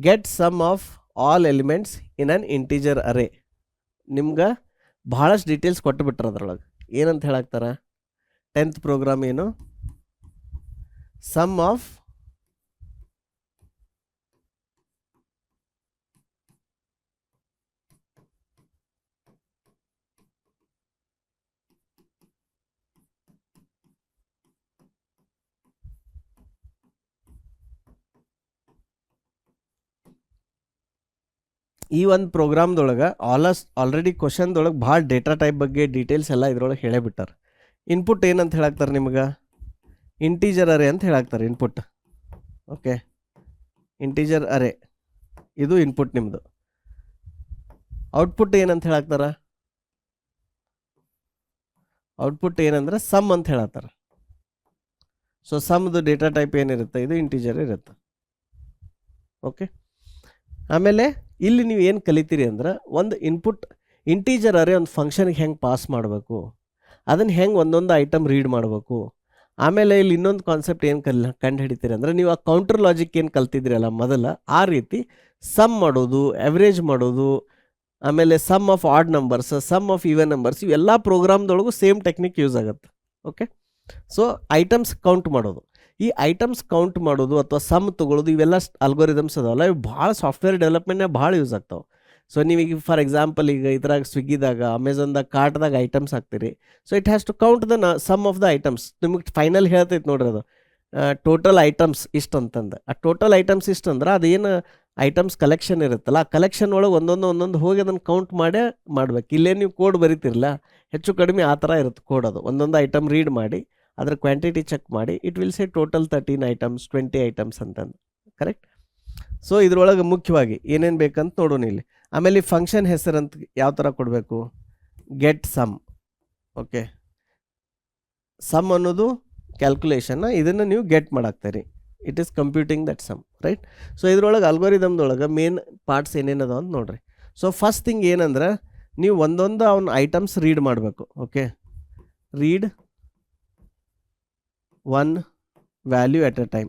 Get sum of all elements in an integer array. ನಿಮ್ಗೆ ಭಾಳಷ್ಟು details ಕೊಟ್ಟುಬಿಟ್ರೆ ಅದ್ರೊಳಗೆ ಏನಂತ ಹೇಳಾಕ್ತಾರ, 10th ಪ್ರೋಗ್ರಾಮ್ ಏನು, ಸಮ್ ಆಫ್ ಈ ಒಂದು ಪ್ರೋಗ್ರಾಮ್ದೊಳಗೆ ಆಲ್ರೆಡಿ ಕ್ವಶನ್ದೊಳಗೆ ಭಾಳ ಡೇಟಾ ಟೈಪ್ ಬಗ್ಗೆ ಡೀಟೇಲ್ಸ್ ಎಲ್ಲ ಇದ್ರೊಳಗೆ ಹೇಳೇ ಬಿಟ್ಟಾರೆ. ಇನ್ಪುಟ್ ಏನಂತ ಹೇಳಾಕ್ತಾರೆ ನಿಮ್ಗೆ, ಇಂಟೀಜರ್ ಅರೇ ಅಂತ ಹೇಳಾಕ್ತಾರೆ ಇನ್ಪುಟ್. ಓಕೆ, ಇಂಟೀಜರ್ ಅರೇ ಇದು ಇನ್ಪುಟ್ ನಿಮ್ಮದು. ಔಟ್ಪುಟ್ ಏನಂತ ಹೇಳಾಕ್ತಾರ, ಔಟ್ಪುಟ್ ಏನಂದ್ರೆ ಸಮ್ ಅಂತ ಹೇಳತ್ತಾರೆ. ಸೊ ಸಮ್ದು ಡೇಟಾ ಟೈಪ್ ಏನಿರುತ್ತೆ, ಇದು ಇಂಟೀಜರ್ ಇರುತ್ತೆ. ಓಕೆ, ಆಮೇಲೆ ಇಲ್ಲಿ ನೀವು ಏನು ಕಲಿತೀರಿ ಅಂದ್ರೆ, ಒಂದು ಇನ್ಪುಟ್ ಇಂಟೀಜರ್ ಅರೇ ಒಂದು ಫಂಕ್ಷನ್ಗೆ ಹೆಂಗೆ ಪಾಸ್ ಮಾಡಬೇಕು, ಅದನ್ನು ಹೆಂಗೆ ಒಂದೊಂದು ಐಟಮ್ ರೀಡ್ ಮಾಡಬೇಕು. ಆಮೇಲೆ ಇಲ್ಲಿ ಇನ್ನೊಂದು ಕಾನ್ಸೆಪ್ಟ್ ಏನು ಕಂಡು ಹಿಡಿತೀರಿ ಅಂದರೆ, ನೀವು ಆ ಕೌಂಟರ್ ಲಾಜಿಕ್ ಏನು ಕಲ್ತಿದ್ರಲ್ಲ ಮೊದಲ, ಆ ರೀತಿ ಸಮ್ ಮಾಡೋದು, ಎವ್ರೇಜ್ ಮಾಡೋದು, ಆಮೇಲೆ sum of odd numbers, sum of even numbers, ಇವೆಲ್ಲ ಪ್ರೋಗ್ರಾಮ್ದೊಳಗೂ ಸೇಮ್ ಟೆಕ್ನಿಕ್ ಯೂಸ್ ಆಗುತ್ತೆ. ಓಕೆ, ಸೊ ಐಟಮ್ಸ್ ಕೌಂಟ್ ಮಾಡೋದು, ಈ ಐಟಮ್ಸ್ ಕೌಂಟ್ ಮಾಡೋದು ಅಥವಾ ಸಮ್ ತೊಗೊಳ್ಳೋದು, ಇವೆಲ್ಲ ಅಲ್ಗೋರಿದಮ್ಸ್ ಅದಾವಲ್ಲ, ಇವು ಭಾಳ ಸಾಫ್ಟ್ವೇರ್ ಡೆವಲಪ್ಮೆಂಟ್ನಾಗ ಭಾಳ ಯೂಸ್ ಆಗ್ತಾವೆ. ಸೊ ನೀವೀಗ ಫಾರ್ ಎಕ್ಸಾಂಪಲ್ ಈಗ ಇದ್ರಾಗ ಸ್ವಿಗ್ಗಿದಾಗ, ಅಮೆಝಾನ್ದಾಗ, ಕಾರ್ಟ್ದಾಗ ಐಟಮ್ಸ್ ಹಾಕ್ತೀರಿ. So it has to count the sum of the items. ನಿಮಗೆ ಫೈನಲ್ ಹೇಳ್ತೈತೆ ನೋಡ್ರಿ ಅದು, ಟೋಟಲ್ ಐಟಮ್ಸ್ ಇಷ್ಟು ಅಂತಂದು. ಆ ಟೋಟಲ್ ಐಟಮ್ಸ್ ಇಷ್ಟು ಅಂದ್ರೆ ಅದೇನು ಐಟಮ್ಸ್ ಕಲೆಕ್ಷನ್ ಇರುತ್ತಲ್ಲ, ಆ ಕಲೆಕ್ಷನ್ ಒಳಗೆ ಒಂದೊಂದು ಹೋಗಿ ಅದನ್ನು ಕೌಂಟ್ ಮಾಡೇ ಮಾಡ್ಬೇಕು. ಇಲ್ಲೇ ನೀವು ಕೋಡ್ ಬರೀತಿರಲ್ಲ, ಹೆಚ್ಚು ಕಡಿಮೆ ಆ ಥರ ಇರುತ್ತೆ ಕೋಡ್. ಅದು ಒಂದೊಂದು ಐಟಮ್ ರೀಡ್ ಮಾಡಿ ಅದರ ಕ್ವಾಂಟಿಟಿ ಚೆಕ್ ಮಾಡಿ it will say total 13 items 20 items ಅಂತಂದು. ಕರೆಕ್ಟ್. ಸೊ ಇದ್ರೊಳಗೆ ಮುಖ್ಯವಾಗಿ ಏನೇನು ಬೇಕಂತ ನೋಡೋಣ ಇಲ್ಲಿ. ಆಮೇಲೆ ಈ ಫಂಕ್ಷನ್ ಹೆಸರಂತ ಯಾವ ಥರ ಕೊಡಬೇಕು, ಗೆಟ್ ಸಮ್. ಓಕೆ, ಸಮ್ ಅನ್ನೋದು ಕ್ಯಾಲ್ಕುಲೇಷನ್ನ, ಇದನ್ನು ನೀವು ಗೆಟ್ ಮಾಡಾಕ್ತೀರಿ. It is computing that sum, right. So ಇದ್ರೊಳಗೆ ಅಲ್ಗೋರಿದಮ್ದೊಳಗೆ ಮೇನ್ ಪಾರ್ಟ್ಸ್ ಏನೇನದ ಅಂತ ನೋಡ್ರಿ. ಸೊ ಫಸ್ಟ್ ಥಿಂಗ್ ಏನಂದ್ರೆ, ನೀವು ಒಂದೊಂದು ಅವ್ನ ಐಟಮ್ಸ್ ರೀಡ್ ಮಾಡಬೇಕು. Okay, read one value at a time.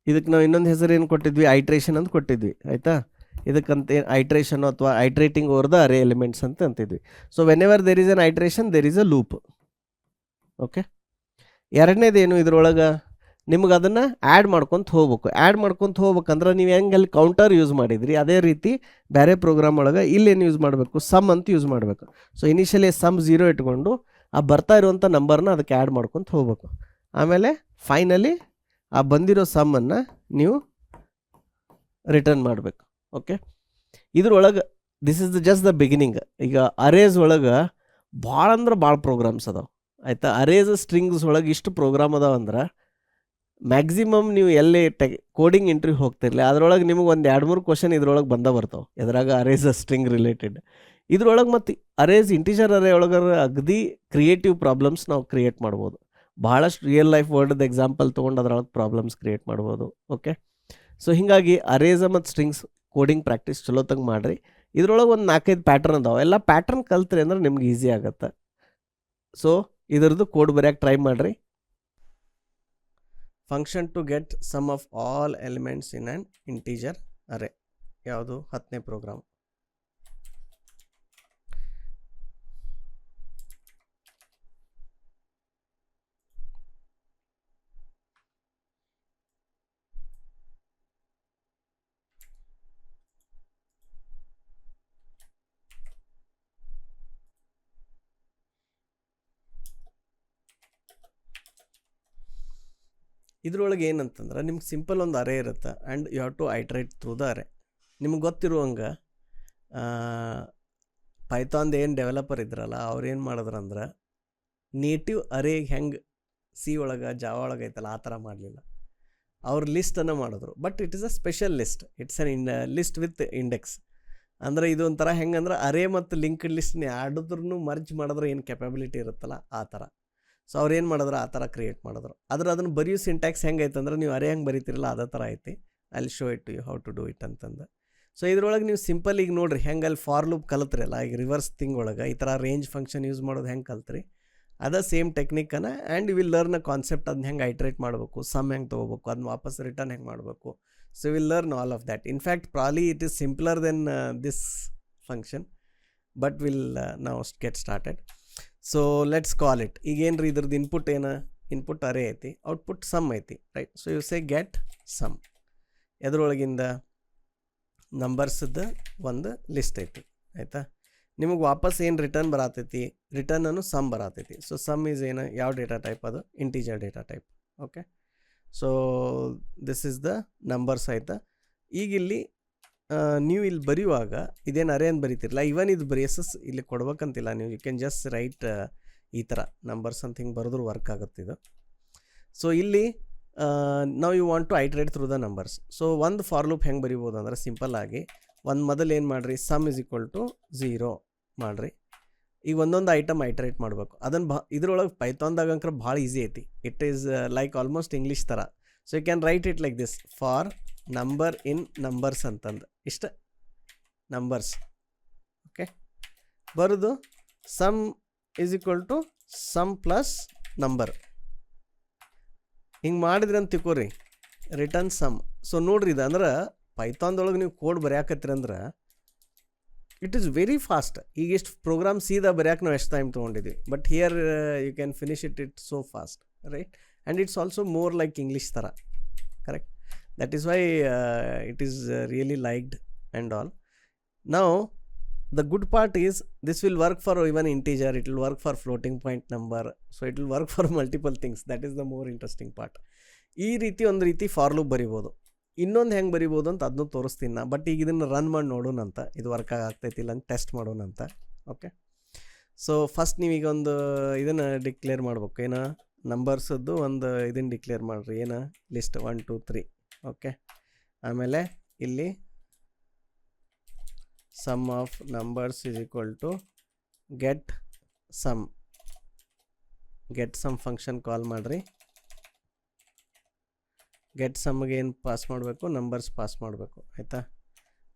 ಇದಕ್ಕೆ ನಾವು ಇನ್ನೊಂದು ಹೆಸರು ಏನು ಕೊಟ್ಟಿದ್ವಿ, ಐಟ್ರೇಷನ್ ಅಂತ ಕೊಟ್ಟಿದ್ವಿ, ಆಯಿತಾ. ಇದಕ್ಕಂತ ಐಟ್ರೇಷನ್ ಅಥವಾ iterating over the array elements ಅಂತ ಅಂತಿದ್ವಿ. So whenever there is an iteration there is a loop. Okay, ಎರಡನೇದೇನು ಇದ್ರೊಳಗೆ, ನಿಮ್ಗೆ ಅದನ್ನು ಆ್ಯಡ್ ಮಾಡ್ಕೊತ ಹೋಗ್ಬೇಕು. ಆ್ಯಡ್ ಮಾಡ್ಕೊತ ಹೋಗ್ಬೇಕಂದ್ರೆ ನೀವು ಹೆಂಗೆ ಅಲ್ಲಿ ಕೌಂಟರ್ ಯೂಸ್ ಮಾಡಿದ್ರಿ, ಅದೇ ರೀತಿ ಬೇರೆ ಪ್ರೋಗ್ರಾಮ್ ಒಳಗೆ ಇಲ್ಲೇನು ಯೂಸ್ ಮಾಡಬೇಕು, ಸಮ್ ಅಂತ ಯೂಸ್ ಮಾಡಬೇಕು. ಸೊ ಇನಿಷಿಯಲಿ ಸಮ್ 0 ಇಟ್ಕೊಂಡು ಆ ಬರ್ತಾ ಇರುವಂಥ ನಂಬರ್ನ ಅದಕ್ಕೆ ಆ್ಯಡ್ ಮಾಡ್ಕೊತ ಹೋಗ್ಬೇಕು. ಆಮೇಲೆ ಫೈನಲಿ ಆ ಬಂದಿರೋ ಸಮ್ಮನ್ನು ನೀವು ರಿಟರ್ನ್ ಮಾಡಬೇಕು. ಓಕೆ, ಇದ್ರೊಳಗೆ this is just the beginning. ಈಗ ಅರೇಸ್ ಒಳಗೆ ಭಾಳ ಅಂದ್ರೆ ಭಾಳ ಪ್ರೋಗ್ರಾಮ್ಸ್ ಅದಾವೆ, ಆಯಿತಾ. ಅರೇಸ್ ಸ್ಟ್ರಿಂಗ್ಸ್ ಒಳಗೆ ಇಷ್ಟು ಪ್ರೋಗ್ರಾಮ್ ಅದಾವೆ ಅಂದ್ರೆ ಮ್ಯಾಕ್ಸಿಮಮ್ ನೀವು ಎಲ್ಲಿ ಕೋಡಿಂಗ್ ಇಂಟರ್ವ್ಯೂ ಹೋಗ್ತಿರಲಿ ಅದ್ರೊಳಗೆ ನಿಮಗೆ ಒಂದು 2-3 ಕ್ವಶನ್ ಇದ್ರೊಳಗೆ ಬರ್ತಾವೆ, ಎದ್ರಾಗ ಅರೇಸ್ ಸ್ಟ್ರಿಂಗ್ ರಿಲೇಟೆಡ್. ಇದ್ರೊಳಗೆ ಮತ್ತು ಅರೇಸ್ ಇಂಟೀಜರ್ ಅರೇ ಒಳಗೆ ಅಗದಿ ಕ್ರಿಯೇಟಿವ್ ಪ್ರಾಬ್ಲಮ್ಸ್ ನಾವು ಕ್ರಿಯೇಟ್ ಮಾಡ್ಬೋದು. ಭಾಳಷ್ಟು ರಿಯಲ್ ಲೈಫ್ ವರ್ಲ್ಡ್ದು ಎಕ್ಸಾಂಪಲ್ ತೊಗೊಂಡು ಅದ್ರೊಳಗೆ ಪ್ರಾಬ್ಲಮ್ಸ್ ಕ್ರಿಯೇಟ್ ಮಾಡ್ಬೋದು. ಓಕೆ, ಸೊ ಹೀಗಾಗಿ ಅರೇಸ ಮತ್ತು ಸ್ಟ್ರಿಂಗ್ಸ್ ಕೋಡಿಂಗ್ ಪ್ರಾಕ್ಟೀಸ್ ಚಲೋತಂಗೆ ಮಾಡಿರಿ. ಇದ್ರೊಳಗೆ ಒಂದು 4-5 ಪ್ಯಾಟ್ರನ್ ಅದಾವೆ. ಎಲ್ಲ ಪ್ಯಾಟ್ರನ್ ಕಲ್ತ್ರಿ ಅಂದ್ರೆ ನಿಮ್ಗೆ ಈಸಿ ಆಗುತ್ತೆ. ಸೊ ಇದ್ರದ್ದು ಕೋಡ್ ಬರೆಯೋಕೆ ಟ್ರೈ ಮಾಡಿರಿ. Function to get sum of all elements in an integer array. ಯಾವುದು 10ನೇ ಪ್ರೋಗ್ರಾಮ್. ಇದ್ರೊಳಗೆ ಏನಂತಂದ್ರೆ ನಿಮ್ಗೆ ಸಿಂಪಲ್ ಒಂದು ಅರೇ ಇರುತ್ತೆ and you have to iterate through the array. ನಿಮ್ಗೆ ಗೊತ್ತಿರುವಂಗೆ ಪೈಥಾನ್ದು ಏನು ಡೆವಲಪರ್ ಇದ್ರಲ್ಲ ಅವ್ರು ಏನು ಮಾಡಿದ್ರಂದ್ರೆ ನೇಟಿವ್ ಅರೇಗೆ ಹೆಂಗೆ ಸಿ ಒಳಗೆ ಜಾವ ಒಳಗೆ ಐತಲ್ಲ ಆ ಥರ ಮಾಡಲಿಲ್ಲ, ಅವ್ರು ಲಿಸ್ಟನ್ನು ಮಾಡಿದ್ರು. But it is a special list, it's an list with index. ಅಂದರೆ ಇದು ಒಂಥರ ಹೆಂಗಂದ್ರೆ ಅರೇ ಮತ್ತು ಲಿಂಕ್ಡ್ ಲಿಸ್ಟ್ನ ಆಡಿದ್ರೂ ಮರ್ಜ್ ಮಾಡಿದ್ರೆ ಏನು ಕೆಪಬಿಲಿಟಿ ಇರುತ್ತಲ್ಲ ಆ ಥರ. ಸೊ ಅವ್ರು ಏನು ಮಾಡಿದ್ರು ಆ ಥರ ಕ್ರಿಯೇಟ್ ಮಾಡಿದ್ರು. ಅದನ್ನು ಬರೆಯೋ ಸಿಂಟ್ಯಾಕ್ಸ್ ಹೆಂಗೆ ಐತಂದ್ರೆ ನೀವು ಅರೇ ಹೆಂಗೆ ಬರೀತಿರಲ್ಲ ಅದೇ ಥರ ಐತಿ. ಅಲ್ಲಿ show it you how to do it ಅಂತಂದು. ಸೊ ಇದ್ರೊಳಗೆ ನೀವು ಸಿಂಪಲ್ ಈಗ ನೋಡಿರಿ ಹೆಂಗೆ ಅಲ್ಲಿ ಫಾರ್ ಲೂಪ್ ಕಲಿತ್ರಿ ಅಲ್ಲ, ಈಗ ರಿವರ್ಸ್ ಥಿಂಗ್ ಒಳಗೆ ಈ ಥರ ರೇಂಜ್ ಫಂಕ್ಷನ್ ಯೂಸ್ ಮಾಡೋದು ಹೆಂಗೆ ಕಲ್ತ್ರಿ, ಅದ ಸೇಮ್ ಟೆಕ್ನಿಕ್ಕನ್ನು and you will learn a concept ಅದನ್ನ ಹೆಂಗೆ ಐಟ್ರೇಟ್ ಮಾಡಬೇಕು, ಸಮ್ ಹೆಂಗೆ ತೊಗೋಬೇಕು, ಅದನ್ನ ವಾಪಸ್ ರಿಟರ್ನ್ ಹೆಂಗೆ ಮಾಡಬೇಕು. So will learn all of that. In fact probably it is simpler than this function, but will ನಾವು get started. So let's call it. ಈಗ ಏನು ರೀ ಇದ್ರದ್ದು ಇನ್ಪುಟ್ ಏನು? ಇನ್ಪುಟ್ ಅರೇ ಐತಿ, ಔಟ್ಪುಟ್ ಸಮ್ ಐತಿ, right. So you say get sum. ಎದ್ರೊಳಗಿಂದ ನಂಬರ್ಸ್ದು ಒಂದು ಲಿಸ್ಟ್ ಐತಿ, ಆಯಿತಾ. ನಿಮಗೆ ವಾಪಸ್ ಏನು ರಿಟರ್ನ್ ಬರತೈತಿ? ರಿಟರ್ನನ್ನು ಸಮ್ ಬರತೈತಿ. ಸೊ ಸಮ್ ಈಸ್ ಏನು? ಯಾವ ಡೇಟಾ ಟೈಪ್ ಅದು? Integer data type. Okay, so this is the numbers, ಆಯಿತಾ. ಈಗ ಇಲ್ಲಿ ನೀವು ಇಲ್ಲಿ ಬರೆಯುವಾಗ ಇದೇನು ಅರೇ ಅಂತ ಬರೀತಿರಲ್ಲ, ಇವನ್ ಇದು ಬ್ರೇಸಸ್ ಇಲ್ಲಿ ಕೊಡ್ಬೇಕಂತಿಲ್ಲ ನೀವು. ಯು ಕ್ಯಾನ್ ಜಸ್ಟ್ ರೈಟ್ ಈ ಥರ ನಂಬರ್ಸ್ ಅಂತ ಹಿಂಗೆ ಬರೆದ್ರು ವರ್ಕ್ ಆಗುತ್ತೆ ಇದು. ಸೊ ಇಲ್ಲಿ ನಾವು you want to iterate through the numbers. So ಒಂದು ಫಾರ್ ಲೂಪ್ ಹೆಂಗೆ ಬರಿಬೋದು ಅಂದ್ರೆ ಸಿಂಪಲ್ ಆಗಿ ಒಂದು ಮೊದಲು ಏನು ಮಾಡಿರಿ, ಸಮ್ ಇಸ್ ಈಕ್ವಲ್ ಟು 0 ಮಾಡಿರಿ. ಈಗ ಒಂದೊಂದು ಐಟಮ್ ಐಟ್ರೇಟ್ ಮಾಡಬೇಕು. ಅದನ್ನು ಇದ್ರೊಳಗೆ ಪೈಥಾನ್ದಾಗ ಅಂಕರ ಭಾಳ ಈಸಿ ಐತಿ. It is like almost English ಥರ. So you can write it like this, for number in numbers ಅಂತಂದು ಇಷ್ಟ ನಂಬರ್ಸ್. ಓಕೆ, ಬರೋದು sum is equal to sum plus number. ಹಿಂಗೆ ಮಾಡಿದ್ರಿ ಅಂತ ತಿಳ್ಕೊರಿ, ರಿಟರ್ನ್ ಸಮ್. ಸೊ ನೋಡ್ರಿ, ಇದು ಅಂದ್ರೆ ಪೈಥಾನ್ದೊಳಗೆ ನೀವು ಕೋಡ್ ಬರೆಯಾಕತ್ತೀರಿ ಅಂದ್ರೆ ಇಟ್ ಈಸ್ ವೆರಿ ಫಾಸ್ಟ್. ಈಗ ಎಷ್ಟು ಪ್ರೋಗ್ರಾಮ್ ಸೀದಾ ಬರೆಯೋಕೆ ನಾವು ಎಷ್ಟು ಟೈಮ್ ತೊಗೊಂಡಿದ್ವಿ, but here you can finish it so fast, right. And it's also more like English ಥರ, correct. That is why it is really liked and all. ನಾವು the good part is this will work for even integer, it will work for floating point number, so it will work for multiple things. That is the more interesting part. ಈ ರೀತಿ ಒಂದು ರೀತಿ for loop ಬರಿಬೋದು. ಇನ್ನೊಂದು ಹೆಂಗೆ ಬರಿಬೋದು ಅಂತ ಅದನ್ನು ತೋರಿಸ್ತೀನಿ ನಾ. ಬಟ್ ಈಗ ಇದನ್ನು ರನ್ ಮಾಡಿ ನೋಡೋಣಂತ, ಇದು ವರ್ಕ್ ಆಗ್ತೈತಿಲ್ಲ ಅಂತ ಟೆಸ್ಟ್ ಮಾಡೋಣಂತ. ಓಕೆ, ಸೊ ಫಸ್ಟ್ ನೀವೀಗ ಒಂದು ಇದನ್ನು ಡಿಕ್ಲೇರ್ ಮಾಡ್ಬೇಕು. ಏನು? ನಂಬರ್ಸದ್ದು ಒಂದು ಇದನ್ನು ಡಿಕ್ಲೇರ್ ಮಾಡಿರಿ. ಏನು? ಲಿಸ್ಟ್ 1 2 3. ಓಕೆ, ಆಮೇಲೆ ಇಲ್ಲಿ sum of numbers is equal to get sum function ಕಾಲ್ ಮಾಡಿರಿ. ಗೆಟ್ ಸಮ್ಗೆ ಏನು ಪಾಸ್ ಮಾಡಬೇಕು? ನಂಬರ್ಸ್ ಪಾಸ್ ಮಾಡಬೇಕು, ಆಯಿತಾ.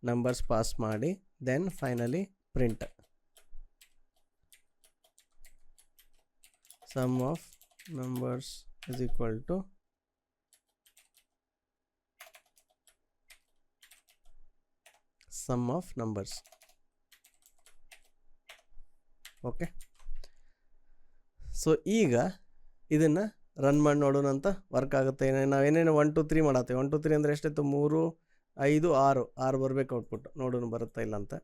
ನಂಬರ್ಸ್ ಪಾಸ್ ಮಾಡಿ then finally print sum of numbers is equal to sum of numbers. Okay, so ಈಗ ಇದನ್ನು ರನ್ ಮಾಡಿ ನೋಡೋಣ ಅಂತ. ವರ್ಕ್ ಆಗುತ್ತೆ. ನಾವೇನೇನು 1 2 3 ಮಾಡತ್ತೇವೆ. 1 2 3 ಅಂದರೆ ಎಷ್ಟಾಯ್ತು? 3 5 6 ಬರಬೇಕು ಔಟ್ಪುಟ್. ನೋಡೋಣ ಬರುತ್ತಾ ಇಲ್ಲ ಅಂತ.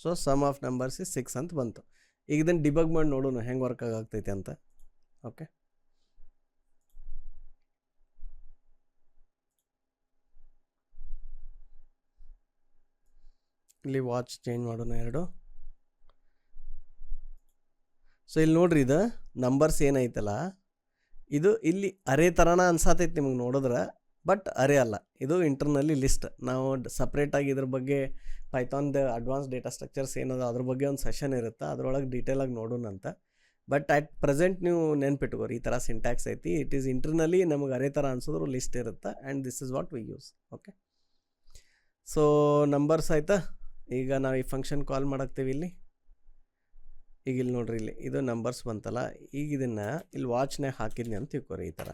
So sum of numbers is 6 ಅಂತ ಬಂತು. ಈಗ ಇದನ್ನು ಡಿಬಗ್ ಮಾಡಿ ನೋಡೋಣ ಹೆಂಗೆ ವರ್ಕ್ ಆಗ್ತೈತೆ ಅಂತ. ಓಕೆ, ಇಲ್ಲಿ ವಾಚ್ ಚೇಂಜ್ ಮಾಡೋಣ 2. ಸೊ ಇಲ್ಲಿ ನೋಡ್ರಿ, ಇದು ನಂಬರ್ಸ್ ಏನೈತಲ್ಲ, ಇದು ಇಲ್ಲಿ ಅರೇ ಥರನ ಅನ್ಸಾತೈತೆ ನಿಮಗೆ ನೋಡಿದ್ರೆ, ಬಟ್ ಅರೇ ಅಲ್ಲ, ಇದು ಇಂಟರ್ನಲ್ಲಿ ಲಿಸ್ಟ್. ನಾವು ಸಪ್ರೇಟಾಗಿ ಇದ್ರ ಬಗ್ಗೆ ಪೈಥಾನ್ದ ಅಡ್ವಾನ್ಸ್ ಡೇಟಾ ಸ್ಟ್ರಕ್ಚರ್ಸ್ ಏನದ ಅದ್ರ ಬಗ್ಗೆ ಒಂದು ಸೆಷನ್ ಇರುತ್ತೆ, ಅದರೊಳಗೆ ಡೀಟೇಲಾಗಿ ನೋಡೋಣ ಅಂತ. ಬಟ್ ಅಟ್ ಪ್ರೆಸೆಂಟ್ ನೀವು ನೆನ್ಪಿಟ್ಕೋರಿ, ಈ ಥರ ಸಿಂಟ್ಯಾಕ್ಸ್ ಐತಿ. ಇಟ್ ಈಸ್ ಇಂಟರ್ನಲ್ಲಿ ನಮಗೆ ಅರೇ ಥರ ಅನ್ಸೋದ್ರು ಲಿಸ್ಟ್ ಇರುತ್ತೆ, and this is what we use. Okay, so numbers ಆಯಿತಾ. ಈಗ ನಾವು ಈ ಫಂಕ್ಷನ್ ಕಾಲ್ ಮಾಡಾಕ್ತೀವಿ ಇಲ್ಲಿ. ಈಗ ಇಲ್ಲಿ ನೋಡ್ರಿ, ಇಲ್ಲಿ ಇದು ನಂಬರ್ಸ್ ಬಂತಲ್ಲ. ಈಗ ಇದನ್ನು ಇಲ್ಲಿ ವಾಚ್ನಾಗ ಹಾಕಿದ್ನಿ ಅಂತ ತಿಳ್ಕೊರಿ ಈ ಥರ.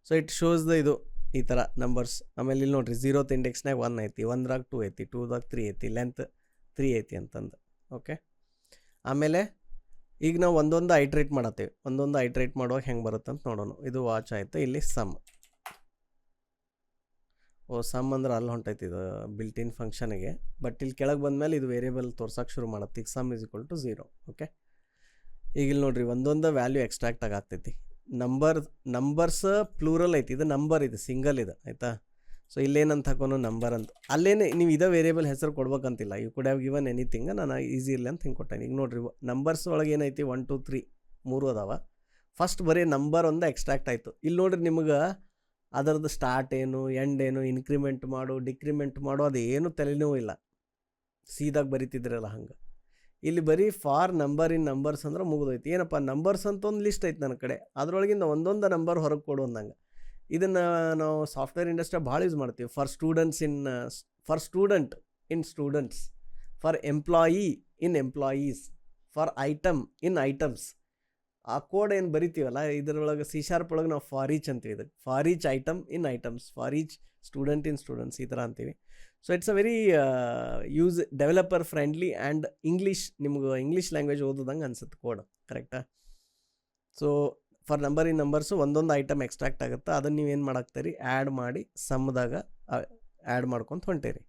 ಸೊ ಇಟ್ ಶೋಸ್ ದ ಇದು ಈ ಥರ ನಂಬರ್ಸ್. ಆಮೇಲೆ ಇಲ್ಲಿ ನೋಡ್ರಿ, 0th ಇಂಡೆಕ್ಸ್ನಾಗ 1 ಐತಿ, 1ರಾಗ 2 ಐತಿ, 2ದಾಗ 3 ಐತಿ, ಲೆಂತ್ 3 ಐತಿ ಅಂತಂದು. ಓಕೆ, ಆಮೇಲೆ ಈಗ ನಾವು ಒಂದೊಂದು ಐಟ್ರೇಟ್ ಮಾಡತ್ತೇವೆ. ಒಂದೊಂದು ಐಟ್ರೇಟ್ ಮಾಡುವಾಗ ಹೆಂಗೆ ಬರುತ್ತೆ ಅಂತ ನೋಡೋಣ. ಇದು ವಾಚ್ ಆಯಿತು. ಇಲ್ಲಿ ಸಮ್. ಸಮ್ ಅಂದ್ರೆ ಅಲ್ಲಿ ಹೊಂಟೈತಿ ಇದು ಬಿಲ್ಟ್ ಇನ್ ಫಂಕ್ಷನಿಗೆ. ಬಟ್ ಇಲ್ಲಿ ಕೆಳಗೆ ಬಂದಮೇಲೆ ಇದು ವೇರಿಯೇಬಲ್ ತೋರ್ಸೋಕೆ ಶುರು ಮಾಡುತ್ತೆ. ಈಗ sum is equal to 0. Okay, ಈಗ ಇಲ್ಲಿ ನೋಡ್ರಿ, ಒಂದೊಂದು ವ್ಯಾಲ್ಯೂ ಎಕ್ಸ್ಟ್ರಾಕ್ಟ್ ಆಗಾಗ್ತೈತಿ. ನಂಬರ್ಸ್ ಪ್ಲೂರಲ್ ಐತಿ, ಇದು ನಂಬರ್, ಇದು ಸಿಂಗಲ್ ಇದು, ಆಯಿತಾ. ಸೊ ಇಲ್ಲೇನಂತ ಹಾಕೋನು ನಂಬರ್ ಅಂತ. ಅಲ್ಲೇನೆ ನೀವು ಇದೇ ವೇರಿಯೇಬಲ್ ಹೆಸರು ಕೊಡ್ಬೇಕಂತಿಲ್ಲ. You could have given anything, ನಾನು ಈಸಿ ಇರಲಿ ಅಂತ ಹಿಂಗೆ ಕೊಟ್ಟೇನೆ. ಈಗ ನೋಡ್ರಿ, ನಂಬರ್ಸ್ ಒಳಗೆ ಏನೈತಿ 1 2 3 3 ಅದಾವ. ಫಸ್ಟ್ ಬರೀ ನಂಬರ್ ಒಂದು ಎಕ್ಸ್ಟ್ರಾಕ್ಟ್ ಆಯಿತು. ಇಲ್ಲಿ ನೋಡ್ರಿ, ನಿಮ್ಗೆ ಅದರದ್ದು ಸ್ಟಾರ್ಟ್ ಏನು, ಎಂಡ್ ಏನು, ಇನ್ಕ್ರಿಮೆಂಟ್ ಮಾಡು, ಡಿಕ್ರಿಮೆಂಟ್ ಮಾಡು, ಅದು ಏನು ತಲೆನೂ ಇಲ್ಲ. ಸೀದಾಗ ಬರಿತಿದ್ರಲ್ಲ ಹಂಗೆ. ಇಲ್ಲಿ ಬರೀ ಫಾರ್ ನಂಬರ್ ಇನ್ ನಂಬರ್ಸ್ ಅಂದ್ರೆ ಮುಗಿದೋಯ್ತು. ಏನಪ್ಪ, ನಂಬರ್ಸ್ ಅಂತ ಒಂದು ಲಿಸ್ಟ್ ಐತೆ ನನ್ನ ಕಡೆ, ಅದರೊಳಗಿಂದ ಒಂದೊಂದು ನಂಬರ್ ಹೊರಗೆ ಕೊಡು ಅಂದಂಗೆ. ಇದನ್ನು ನಾವು ಸಾಫ್ಟ್ವೇರ್ ಇಂಡಸ್ಟ್ರಿ ಭಾಳ ಯೂಸ್ ಮಾಡ್ತೀವಿ. For student in students, for employee in employees, for item in items. ಆ ಕೋಡ್ ಏನು ಬರಿತೀವಲ್ಲ ಇದರೊಳಗೆ ಸಿ ಶಾರ್ಪ್ ಒಳಗೆ ನಾವು ಫಾರ್ ಈಚ್ ಅಂತೀವಿ, ಇದಕ್ಕೆ for each item in items, for each student in students ಈ ಥರ ಅಂತೀವಿ. So it's a very developer friendly and ನಿಮ್ಗೆ ಇಂಗ್ಲೀಷ್ ಲ್ಯಾಂಗ್ವೇಜ್ ಓದೋದಂಗೆ ಅನ್ಸುತ್ತೆ ಕೋಡ್, ಕರೆಕ್ಟಾ? So for number in numbers ಒಂದೊಂದು ಐಟಮ್ ಎಕ್ಸ್ಟ್ರಾಕ್ಟ್ ಆಗುತ್ತೆ, ಅದನ್ನು ನೀವೇನು ಮಾಡಾಕ್ತೀರಿ, ಆ್ಯಡ್ ಮಾಡಿ ಸಮ್ದಾಗ ಆ್ಯಡ್ ಮಾಡ್ಕೊತ ಹೊಂಟೀರಿ.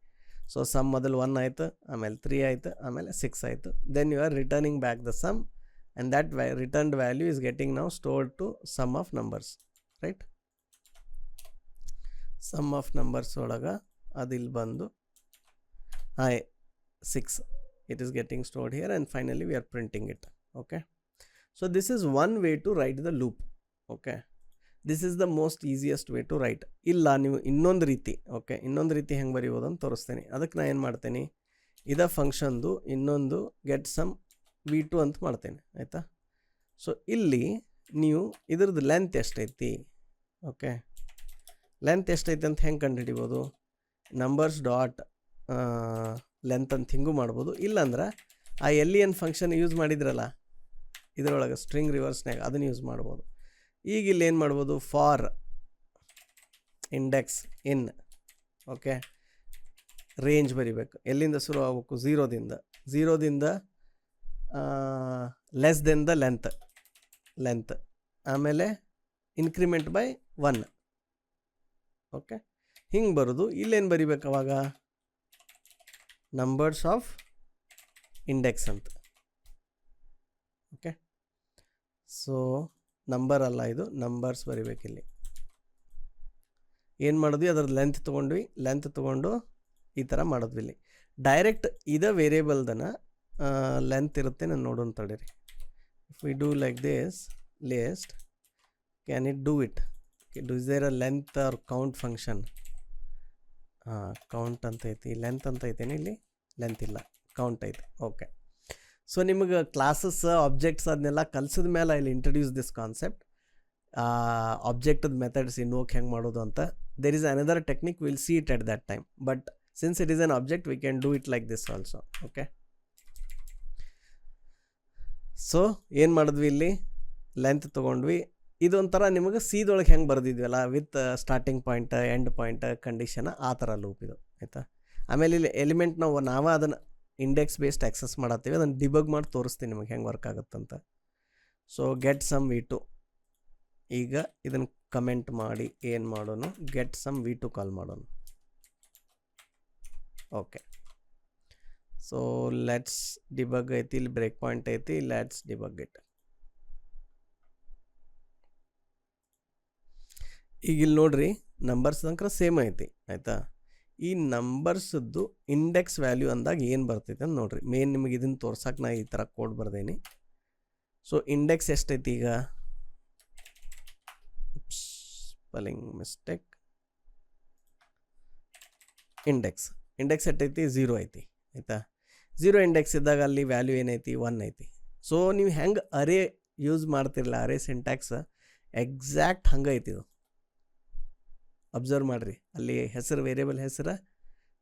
ಸೊ ಸಮ್ ಮೊದಲು 1 ಆಯಿತು, ಆಮೇಲೆ 3 ಆಯಿತು, ಆಮೇಲೆ 6 ಆಯಿತು. Then you are returning back the sum and that returned value is getting now stored to sum of numbers, right? Sum of numbers ಒಳಗೆ ಅದು ಇಲ್ಲಿ ಬಂದು 6 it is getting stored here and finally we are printing it. Okay, so this is one way to write the loop. Okay, this is the most easiest way to write. ಇಲ್ಲ ನೀವು ಇನ್ನೊಂದು ರೀತಿ, okay, ಇನ್ನೊಂದು ರೀತಿ ಹೆಂಗೆ ಬರೆಯೋದು ಅಂತ ತೋರಿಸ್ತೇನೆ. ಅದಕ್ಕೆ ನಾನು ಏನು ಮಾಡ್ತೇನೆ, ಇದ ಫಂಕ್ಷನ್ದು ಇನ್ನೊಂದು ಗೆಟ್ ಸಮ್ v2 ಅಂತ ಮಾಡ್ತೇನೆ, ಆಯಿತಾ? ಸೊ ಇಲ್ಲಿ ನೀವು ಇದ್ರದ್ದು ಲೆಂತ್ ಎಷ್ಟೈತಿ, ಓಕೆ, ಲೆಂತ್ ಎಷ್ಟೈತಿ ಅಂತ ಹೆಂಗೆ ಕಂಡುಹಿಡಿಬೋದು, ನಂಬರ್ಸ್ ಡಾಟ್ ಲೆಂತ್ ಅಂತ ಹಿಂಗೂ ಮಾಡ್ಬೋದು. ಇಲ್ಲಾಂದ್ರೆ ಆ LEN ಫಂಕ್ಷನ್ ಯೂಸ್ ಮಾಡಿದ್ರಲ್ಲ ಇದರೊಳಗೆ ಸ್ಟ್ರಿಂಗ್ ರಿವರ್ಸ್ನಾಗ, ಅದನ್ನು ಯೂಸ್ ಮಾಡ್ಬೋದು. ಈಗ ಇಲ್ಲಿ ಏನು ಮಾಡ್ಬೋದು, for index in, okay, range ಬರಿಬೇಕು, ಎಲ್ಲಿಂದ ಶುರು ಆಗಬೇಕು, ಝೀರೋದಿಂದ ಲೆಸ್ ದೆನ್ ದ ಲೆಂತ್, ಆಮೇಲೆ ಇನ್ಕ್ರಿಮೆಂಟ್ ಬೈ 1, ಓಕೆ, ಹಿಂಗೆ ಬರೋದು. ಇಲ್ಲೇನು ಬರಿಬೇಕು ಅವಾಗ, ನಂಬರ್ಸ್ ಆಫ್ ಇಂಡೆಕ್ಸ್ ಅಂತ, ಓಕೆ. ಸೊ ನಂಬರ್ ಅಲ್ಲ ಇದು, ನಂಬರ್ಸ್ ಬರಿಬೇಕಿಲ್ಲಿ. ಏನು ಮಾಡಿದ್ವಿ, ಅದ್ರದ್ದು ಲೆಂತ್ ತೊಗೊಂಡು ಈ ಥರ ಮಾಡಿದ್ವಿ. ಇಲ್ಲಿ ಡೈರೆಕ್ಟ್ ಇದ ವೇರಿಯೇಬಲ್ದನ ಲೆಂತ್ ಇರುತ್ತೆ, ನಾನು ನೋಡೋಣ ತಡೀರಿ. If we do like this list, can it do it, is there a length or count function? Count ಅಂತ ಐತಿ, ಲೆಂತ್ ಅಂತ ಐತೇನೆ, ಇಲ್ಲಿ ಲೆಂತ್ ಇಲ್ಲ, ಕೌಂಟ್ ಐತೆ, ಓಕೆ. ಸೊ ನಿಮಗೆ ಕ್ಲಾಸಸ್ ಆಬ್ಜೆಕ್ಟ್ಸ್ ಅದನ್ನೆಲ್ಲ ಕಲಿಸಿದ ಮೇಲೆ ಇಲ್ಲಿ ಇಂಟ್ರಡ್ಯೂಸ್ ದಿಸ್ ಕಾನ್ಸೆಪ್ಟ್, ಆಬ್ಜೆಕ್ಟದ ಮೆಥಡ್ಸ್ ಇನ್ವೋಕ್ ಹೆಂಗೆ ಮಾಡೋದು ಅಂತ. There is another technique, will see it at that time, but since it is an object we can do it like this also, okay. So ಏನು ಮಾಡಿದ್ವಿ, ಇಲ್ಲಿ ಲೆಂತ್ ತೊಗೊಂಡ್ವಿ. ಇದೊಂಥರ ನಿಮಗೆ ಸಿದೊಳಗೆ ಹೆಂಗೆ ಬರೆದಿದ್ವಲ್ಲ, with starting point, end point, condition, ಆ ಥರ ಲೂಪ್ ಇದು, ಆಯಿತಾ? ಆಮೇಲೆ ಇಲ್ಲಿ ಎಲಿಮೆಂಟ್ ನಾವು ಅದನ್ನು ಇಂಡೆಕ್ಸ್ ಬೇಸ್ಡ್ ಆಕ್ಸೆಸ್ ಮಾಡತ್ತೀವಿ, ಅದನ್ನು ಡಿಬಗ್ ಮಾಡಿ ತೋರಿಸ್ತೀನಿ ನಿಮಗೆ ಹೆಂಗೆ ವರ್ಕ್ ಆಗುತ್ತಂತ. ಸೊ ಗೆಟ್ ಸಮ್ v2, ಈಗ ಇದನ್ನು ಕಮೆಂಟ್ ಮಾಡಿ ಏನು ಮಾಡೋಣ, ಗೆಟ್ ಸಮ್ v2 ಕಾಲ್ ಮಾಡೋಣ, ಓಕೆ. ಸೊ ಲೆಟ್ಸ್ ಡಿಬಗ್ ಐತಿ, ಇಲ್ಲಿ ಬ್ರೇಕ್ ಪಾಯಿಂಟ್ ಐತಿ, ಲೆಟ್ಸ್ ಡಿಬಗ್ ಇಟ್. ಈಗ ಇಲ್ಲಿ ನೋಡ್ರಿ, ನಂಬರ್ಸ್ ತನಕ ಸೇಮ್ ಐತಿ, ಆಯಿತಾ? ಈ ನಂಬರ್ಸದ್ದು ಇಂಡೆಕ್ಸ್ ವ್ಯಾಲ್ಯೂ ಅಂದಾಗ ಏನು ಬರ್ತೈತೆ ಅಂತ ನೋಡ್ರಿ. ಮೇನ್ ನಿಮಗೆ ಇದನ್ನು ತೋರ್ಸಕ್ಕೆ ನಾ ಈ ಥರ ಕೋಡ್ ಬರ್ದೇನಿ. ಸೊ ಇಂಡೆಕ್ಸ್ ಎಷ್ಟೈತಿ ಈಗ, ಸ್ಪೆಲ್ಲಿಂಗ್ ಮಿಸ್ಟೇಕ್, ಇಂಡೆಕ್ಸ್ ಎಷ್ಟೈತಿ, 0 ಐತಿ, ಆಯಿತಾ? 0 ಇಂಡೆಕ್ಸ್ ಇದ್ದಾಗ ಅಲ್ಲಿ ವ್ಯಾಲ್ಯೂ ಏನೈತಿ, 1 ಐತಿ. ಸೊ ನೀವು ಹೆಂಗೆ ಅರೇ ಯೂಸ್ ಮಾಡ್ತಿರಲ್ಲ, ಅರೇ ಸಿಂಟ್ಯಾಕ್ಸ್ ಎಕ್ಸಾಕ್ಟ್ ಹಂಗೆ ಐತಿ ಇದು. ಅಬ್ಸರ್ವ್ ಮಾಡಿರಿ, ಅಲ್ಲಿ ಹೆಸರು, ವೇರಿಯೇಬಲ್ ಹೆಸರು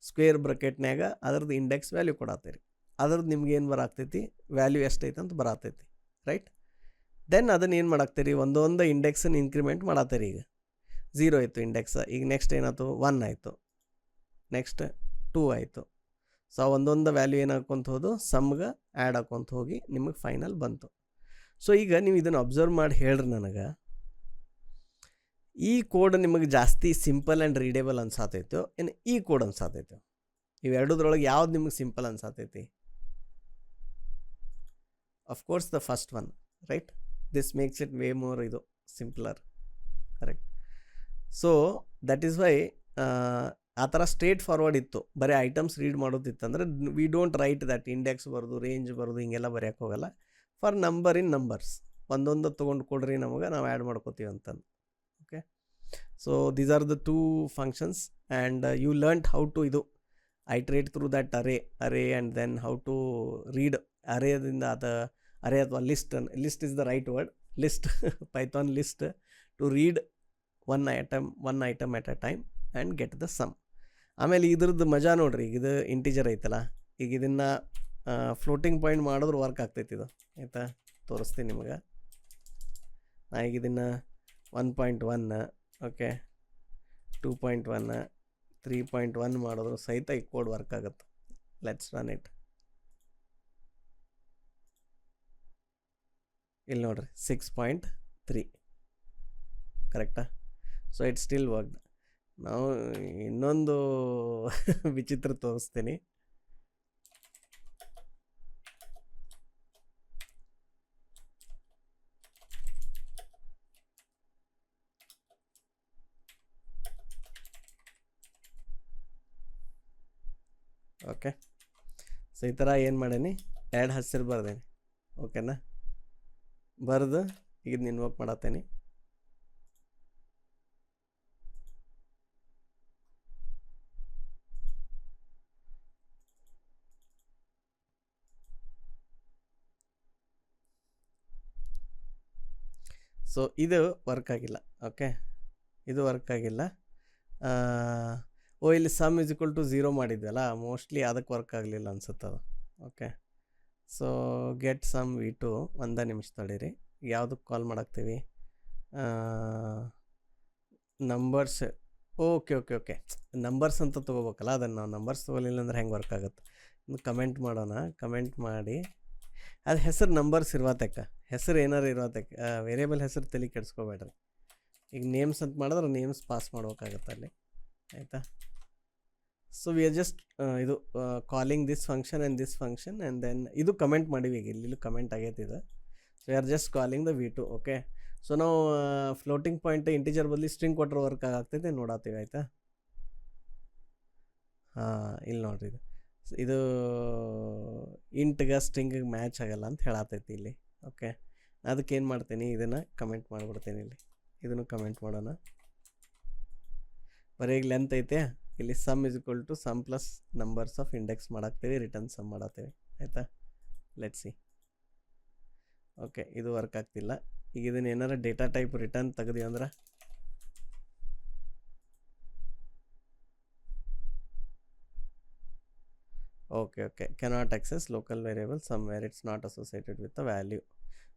ಸ್ಕ್ವೇರ್ ಬ್ರಕೆಟ್ನ್ಯಾಗ ಅದ್ರದ್ದು ಇಂಡೆಕ್ಸ್ ವ್ಯಾಲ್ಯೂ ಕೊಡತ್ತೈರಿ, ಅದ್ರದ್ದು ನಿಮ್ಗೆ ಏನು ಬರಾಗ್ತೈತಿ, ವ್ಯಾಲ್ಯೂ ಎಷ್ಟೈತೆ ಅಂತ ಬರತೈತಿ, ರೈಟ್? ದೆನ್ ಅದನ್ನು ಏನು ಮಾಡಾಕ್ತೀರಿ, ಒಂದೊಂದು ಇಂಡೆಕ್ಸನ್ನು ಇನ್ಕ್ರಿಮೆಂಟ್ ಮಾಡತ್ತೀರಿ. ಈಗ 0 ಆಯಿತು ಇಂಡೆಕ್ಸ್, ಈಗ ನೆಕ್ಸ್ಟ್ ಏನಾಯ್ತು, 1 ಆಯಿತು, ನೆಕ್ಸ್ಟ್ 2 ಆಯಿತು. ಸೊ ಒಂದೊಂದು ವ್ಯಾಲ್ಯೂ ಏನಾಕೊಂತ ಹೋದು, ಸಮ್ಗೆ ಆ್ಯಡ್ ಹಾಕೊಂತ ಹೋಗಿ ನಿಮಗೆ ಫೈನಲ್ ಬಂತು. ಸೊ ಈಗ ನೀವು ಇದನ್ನು ಅಬ್ಸರ್ವ್ ಮಾಡಿ ಹೇಳ್ರಿ ನನಗೆ, ಈ ಕೋಡ್ ನಿಮಗೆ ಜಾಸ್ತಿ ಸಿಂಪಲ್ ಆ್ಯಂಡ್ ರೀಡೇಬಲ್ ಅನ್ಸಾತೈತೋ ಏನು ಈ ಕೋಡ್ ಅನ್ಸಾತೈತೋ? ಇವೆರಡದ್ರೊಳಗೆ ಯಾವ್ದು ನಿಮಗೆ ಸಿಂಪಲ್ ಅನ್ಸಾತೈತಿ? Of course the first one, right? This makes it way more ಇದು simpler, correct? So that is why ಆ ಥರ ಸ್ಟ್ರೇಟ್ ಫಾರ್ವರ್ಡ್ ಇತ್ತು, ಬರೀ ಐಟಮ್ಸ್ ರೀಡ್ ಮಾಡೋದಿತ್ತಂದ್ರೆ we don't write that index ಬರೋದು, ರೇಂಜ್ ಬರೋದು, ಹಿಂಗೆಲ್ಲ ಬರೆಯೋಕೆ ಹೋಗಲ್ಲ. ಫಾರ್ ನಂಬರ್ ಇನ್ ನಂಬರ್ಸ್ ಒಂದೊಂದು ತೊಗೊಂಡು ಕೊಡ್ರಿ ನಮಗೆ, ನಾವು ಆ್ಯಡ್ ಮಾಡ್ಕೋತೀವಿ ಅಂತಂದು. Okay, so these are the 2 functions and you learned how to ಇದು iterate through that array and then how to read ಅರೇದಿಂದ ಅರೇ ಅಥವಾ list is the right word, list, Python list to read one item at a time and get the sum. ಆಮೇಲೆ ಇದ್ರದ್ದು ಮಜಾ ನೋಡ್ರಿ, ಈಗ ಇದು integer ಐತಲ್ಲ, ಈಗ ಇದನ್ನು ಫ್ಲೋಟಿಂಗ್ ಪಾಯಿಂಟ್ ಮಾಡಿದ್ರೆ ವರ್ಕ್ ಆಗ್ತೈತಿ ಇದು, ಆಯಿತಾ? ತೋರಿಸ್ತೀನಿ ನಿಮಗೆ. ಈಗ ಇದನ್ನು 1.1 ಓಕೆ 2.1 3.1 ಮಾಡಿದ್ರು ಸಹಿತ ಈ ಕೋಡ್ ವರ್ಕ್ ಆಗುತ್ತೆ. Let's run it. ಇಲ್ಲಿ ನೋಡ್ರಿ 6.3 ಕರೆಕ್ಟಾ? So it still worked. ನಾವು ಇನ್ನೊಂದು ವಿಚಿತ್ರ ತೋರಿಸ್ತೀನಿ. ಓಕೆ, ಸೊ ಈ ಥರ ಏನು ಮಾಡೀನಿ, ಎರಡು ಹೆಸರು ಬರ್ದೇನಿ. ಓಕೆನಾ? ಬರೆದು ಈಗ ಇನ್ವೋಕ್ ಮಾಡತ್ತೇನೆ. ಸೊ ಇದು ವರ್ಕ್ ಆಗಿಲ್ಲ. ಓಕೆ, ಇದು ವರ್ಕ್ ಆಗಿಲ್ಲ. ಇಲ್ಲಿ ಸಮ್ ಇಸ್ ಈಕ್ವಲ್ ಟು 0 ಮಾಡಿದ್ವಲ್ಲ, ಮೋಸ್ಟ್ಲಿ ಅದಕ್ಕೆ ವರ್ಕ್ ಆಗಲಿಲ್ಲ ಅನ್ಸುತ್ತೆ ಅದು. Okay, so get sum V2 ಒಂದೇ ನಿಮಿಷ ತಡೀರಿ. ಯಾವುದಕ್ಕೆ ಕಾಲ್ ಮಾಡಾಕ್ತೀವಿ? Numbers. Okay okay okay numbers ಅಂತ ತೊಗೋಬೇಕಲ್ಲ, ಅದನ್ನು ನಾವು ನಂಬರ್ಸ್ ತೊಗೊಲಿಲ್ಲ ಅಂದ್ರೆ ಹೆಂಗೆ ವರ್ಕ್ ಆಗುತ್ತೆ? ಇನ್ನು ಕಮೆಂಟ್ ಮಾಡೋಣ. ಕಮೆಂಟ್ ಮಾಡಿ ಅದು ಹೆಸರು ನಂಬರ್ಸ್ ಇರ್ವತ್ತಕ್ಕ, ಹೆಸರು ಏನಾರು ಇರೋತಕ್ಕ, ವೇರಿಯೇಬಲ್ ಹೆಸರು ತಲೆ ಕೆಡಿಸ್ಕೋಬೇಡ್ರಿ. ಈಗ ನೇಮ್ಸ್ ಅಂತ ಮಾಡಿದ್ರೆ ನೇಮ್ಸ್ ಪಾಸ್ ಮಾಡ್ಬೇಕಾಗತ್ತೆ ಅಲ್ಲಿ, ಆಯಿತಾ? ಸೊ ವಿ ಆರ್ ಜಸ್ಟ್ ಇದು calling this function and this function and then ಇದು ಕಮೆಂಟ್ ಮಾಡೀವಿ. ಈಗ ಇಲ್ಲಿ ಕಮೆಂಟ್ ಆಗೈತೆ ಇದು. So we are just calling the V2. Okay, so ನಾವು ಫ್ಲೋಟಿಂಗ್ ಪಾಯಿಂಟ್ ಇಂಟಿಜರ್ ಬದಲಿ ಸ್ಟ್ರಿಂಗ್ ಕೊಟ್ಟರೆ ವರ್ಕ್ ಆಗ್ತೈತೆ ನೋಡತ್ತೀವಿ, ಆಯಿತಾ? ಇಲ್ಲಿ ನೋಡ್ರಿ, ಇದು ಇಂಟ್ಗೆ ಸ್ಟ್ರಿಂಗಿಗೆ ಮ್ಯಾಚ್ ಆಗಲ್ಲ ಅಂತ ಹೇಳತ್ತೈತಿ ಇಲ್ಲಿ. ಓಕೆ, ಅದಕ್ಕೆ ಏನು ಮಾಡ್ತೀನಿ, ಇದನ್ನು ಕಮೆಂಟ್ ಮಾಡಿಬಿಡ್ತೀನಿ. ಇಲ್ಲಿ ಇದನ್ನು ಕಮೆಂಟ್ ಮಾಡೋಣ. ಬರೀ ಈಗ ಲೆಂತ್ ಐತೆ, ಇಲ್ಲಿ sum is equal to sum plus numbers of index ಮಾಡಾಕ್ತೀವಿ, ರಿಟರ್ನ್ ಸಮ್ ಮಾಡತ್ತೀವಿ, ಆಯಿತಾ? Let's see. ಓಕೆ, ಇದು ವರ್ಕ್ ಆಗ್ತಿಲ್ಲ. ಈಗ ಇದನ್ನು ಏನಾರ ಡೇಟಾ ಟೈಪ್ ರಿಟರ್ನ್ ತೆಗ್ದು ಅಂದ್ರೆ okay okay cannot access local variable sum where it's not associated with the value,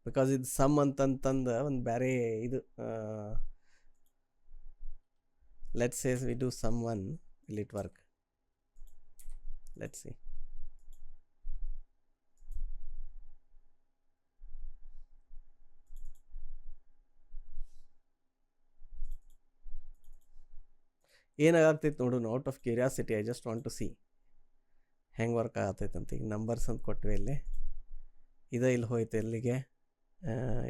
because ಇದು ಸಮ್ ಅಂತಂತಂದು ಒಂದು ಬೇರೆ ಇದು. Let's say we do sum one, will it work? Let's see. ಏನಾಗ್ತೈತೆ ನೋಡೋಣ. Out of curiosity I just want to C ಹೆಂಗೆ work ಆಗತ್ತೈತೆ ಅಂತ. ಈಗ ನಂಬರ್ಸ್ ಅಂತ ಕೊಟ್ವಿ, ಇಲ್ಲಿ ಇಲ್ಲಿ ಹೋಯ್ತು ಎಲ್ಲಿಗೆ,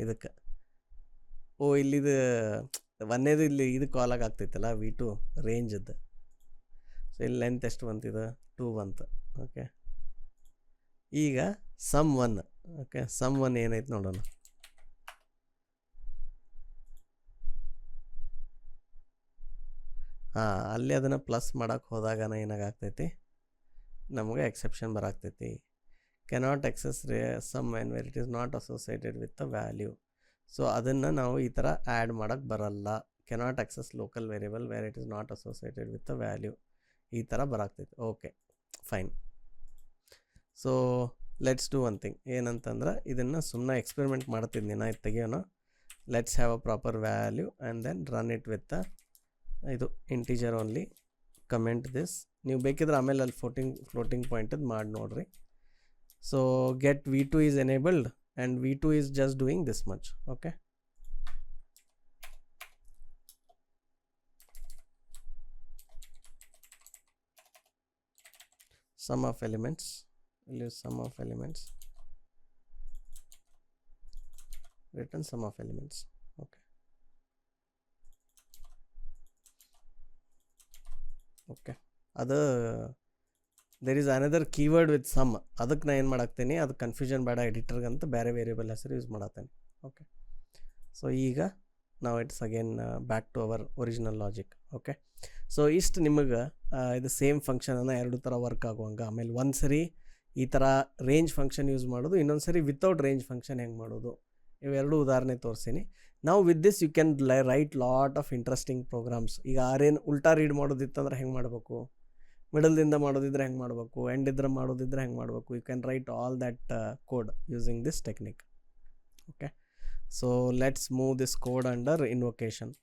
ಇದಕ್ಕೆ. ಇಲ್ಲಿದು ಒಂದೇದು ಇಲ್ಲಿ ಇದು ಕಾಲಾಗಿ ಆಗ್ತೈತಲ್ಲ V2 ರೇಂಜದ್ದು. ಸೊ ಇಲ್ಲಿ ಲೆಂತ್ ಎಷ್ಟು ಬಂತಿದೆ? 2 ಬಂತು. ಓಕೆ, ಈಗ ಸಮ್ 1. ಓಕೆ, ಸಮ್ 1 ಏನೈತೆ ನೋಡೋಣ. ಅಲ್ಲಿ ಅದನ್ನು ಪ್ಲಸ್ ಮಾಡೋಕ್ಕೆ ಹೋದಾಗ ಏನಾಗ್ತೈತಿ, ನಮಗೆ ಎಕ್ಸೆಪ್ಷನ್ ಬರಾಗ್ತೈತಿ. Cannot access sum when where it is not associated with the value. So ಅದನ್ನು ನಾವು ಈ ಥರ ಆ್ಯಡ್ ಮಾಡೋಕ್ಕೆ ಬರಲ್ಲ. Cannot access local variable where it is not associated with the value, ಈ ಥರ ಬರಾಗ್ತೈತಿ. Okay, fine. So let's do one thing. ಏನಂತಂದ್ರೆ ಇದನ್ನು ಸುಮ್ಮನೆ ಎಕ್ಸ್ಪೆರಿಮೆಂಟ್ ಮಾಡ್ತಿದ್ನಿ ನಾ. ಇದು ತೆಗಿಯೋಣ. Let's have a proper value and then run it with ಇದು ಇಂಟಿಜರ್ ಓನ್ಲಿ. Comment this. ನೀವು ಬೇಕಿದ್ರೆ ಆಮೇಲೆ ಅಲ್ಲಿ ಫ್ಲೋಟಿಂಗ್ ಪಾಯಿಂಟದ್ದು ಮಾಡಿ ನೋಡ್ರಿ. So get V2 is enabled and V2 is just doing this much. Okay, sum of elements. We'll use sum of elements, return sum of elements. Okay, okay, ಅದು there is another keyword with sum. ಅದಕ್ಕೆ ನಾ ಏನು ಮಾಡಾಕ್ತೀನಿ, ಅದು confusion ಬೇಡ ಎಡಿಟರ್ಗಂತ ಬೇರೆ variable ಹೆಸರು use ಮಾಡತ್ತೇನೆ. Okay, so ಈಗ ನಾವು it's again back to our original logic. Okay, so ಇಷ್ಟು ನಿಮಗೆ ಇದು ಸೇಮ್ ಫಂಕ್ಷನನ್ನು ಎರಡು ಥರ ವರ್ಕ್ ಆಗುವಂಗೆ. ಆಮೇಲೆ ಒಂದು ಸರಿ ಈ ಥರ ರೇಂಜ್ ಫಂಕ್ಷನ್ ಯೂಸ್ ಮಾಡೋದು, ಇನ್ನೊಂದು ಸರಿ ವಿತೌಟ್ ರೇಂಜ್ ಫಂಕ್ಷನ್ ಹೆಂಗೆ ಮಾಡೋದು, ಇವೆರಡು ಉದಾಹರಣೆ ತೋರಿಸ್ತೀನಿ. ನಾವು with this you can write lot of interesting programs. ಈಗ ಆರೇನು ಉಲ್ಟಾ ರೀಡ್ ಮಾಡೋದಿತ್ತಂದ್ರೆ ಹೆಂಗೆ ಮಾಡಬೇಕು, ಮಿಡಲ್ದಿಂದ ಮಾಡೋದಿದ್ರೆ ಹೆಂಗೆ ಮಾಡಬೇಕು, ಎಂಡಿದ್ರೆ ಮಾಡೋದಿದ್ರೆ ಹೆಂಗೆ ಮಾಡಬೇಕು. You can write all that code using this technique. Okay, So let's move this code under invocation.